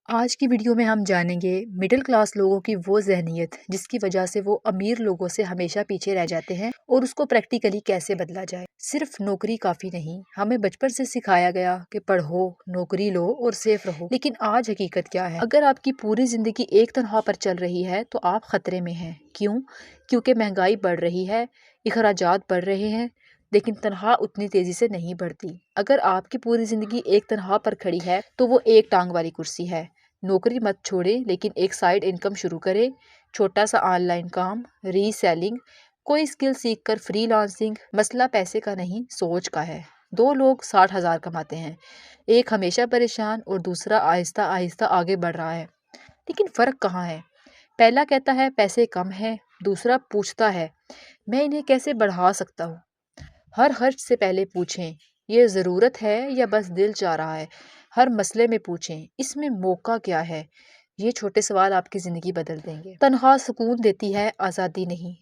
آج کی ویڈیو میں ہم جانیں گے مڈل کلاس لوگوں کی وہ ذہنیت جس کی وجہ سے وہ امیر لوگوں سے ہمیشہ پیچھے رہ جاتے ہیں اور اس کو پریکٹیکلی کیسے بدلا جائے۔ صرف نوکری کافی نہیں، ہمیں بچپن سے سکھایا گیا کہ پڑھو، نوکری لو اور سیف رہو، لیکن آج حقیقت کیا ہے؟ اگر آپ کی پوری زندگی ایک تنخواہ پر چل رہی ہے تو آپ خطرے میں ہیں۔ کیوں؟ کیونکہ مہنگائی بڑھ رہی ہے، اخراجات بڑھ رہے ہیں، لیکن تنخواہ اتنی تیزی سے نہیں بڑھتی۔ اگر آپ کی پوری زندگی ایک تنخواہ پر کھڑی ہے تو وہ ایک ٹانگ والی کرسی ہے۔ نوکری مت چھوڑیں، لیکن ایک سائیڈ انکم شروع کریں، چھوٹا سا آن لائن کام، ری سیلنگ، کوئی اسکل سیکھ کر فری لانسنگ۔ مسئلہ پیسے کا نہیں، سوچ کا ہے۔ دو لوگ 60,000 کماتے ہیں، ایک ہمیشہ پریشان اور دوسرا آہستہ آہستہ آگے بڑھ رہا ہے، لیکن فرق کہاں ہے؟ پہلا کہتا ہے پیسے کم ہیں، دوسرا پوچھتا ہے میں انہیں کیسے بڑھا سکتا ہوں۔ ہر خرچ سے پہلے پوچھیں یہ ضرورت ہے یا بس دل چاہ رہا ہے۔ ہر مسئلے میں پوچھیں اس میں موقع کیا ہے۔ یہ چھوٹے سوال آپ کی زندگی بدل دیں گے۔ تنخواہ سکون دیتی ہے، آزادی نہیں۔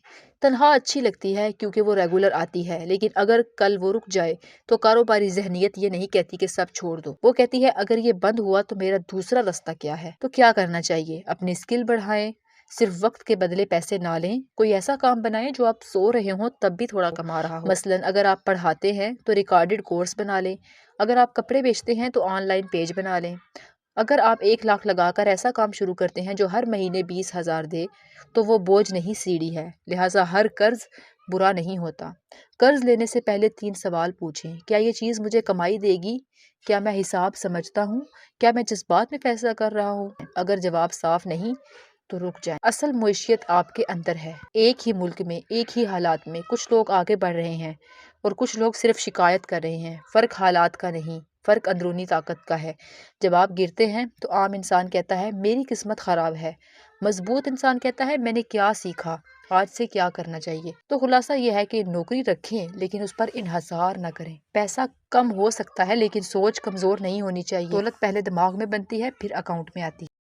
تنخواہ اچھی لگتی ہے کیونکہ وہ ریگولر آتی ہے، لیکن اگر کل وہ رک جائے تو کاروباری ذہنیت یہ نہیں کہتی کہ سب چھوڑ دو، وہ کہتی ہے اگر یہ بند ہوا تو میرا دوسرا راستہ کیا ہے؟ تو کیا کرنا چاہیے؟ اپنی اسکل بڑھائیں، صرف وقت کے بدلے پیسے نہ لیں۔ کوئی ایسا کام بنائیں جو آپ سو رہے ہوں تب بھی تھوڑا کما رہا ہو۔ مثلاً اگر آپ پڑھاتے ہیں تو ریکارڈڈ کورس بنا لیں، اگر آپ کپڑے بیچتے ہیں تو آن لائن پیج بنا لیں۔ اگر آپ 1 لاکھ لگا کر ایسا کام شروع کرتے ہیں جو ہر مہینے 20,000 دے تو وہ بوجھ نہیں سیڑھی ہے۔ لہٰذا ہر قرض برا نہیں ہوتا۔ قرض لینے سے پہلے 3 سوال پوچھیں۔ کیا یہ چیز مجھے کمائی دے گی؟ کیا میں حساب سمجھتا ہوں؟ کیا میں جذبات میں فیصلہ کر رہا ہوں؟ اگر جواب صاف نہیں تو رک جائیں۔ اصل معیشت آپ کے اندر ہے۔ ایک ہی ملک میں، ایک ہی حالات میں کچھ لوگ آگے بڑھ رہے ہیں اور کچھ لوگ صرف شکایت کر رہے ہیں۔ فرق حالات کا نہیں، فرق اندرونی طاقت کا ہے۔ جب آپ گرتے ہیں تو عام انسان کہتا ہے میری قسمت خراب ہے، مضبوط انسان کہتا ہے میں نے کیا سیکھا، آج سے کیا کرنا چاہیے۔ تو خلاصہ یہ ہے کہ نوکری رکھیں لیکن اس پر انحصار نہ کریں۔ پیسہ کم ہو سکتا ہے لیکن سوچ کمزور نہیں ہونی چاہیے۔ دولت پہلے دماغ میں بنتی ہے پھر اکاؤنٹ میں آتی ہے۔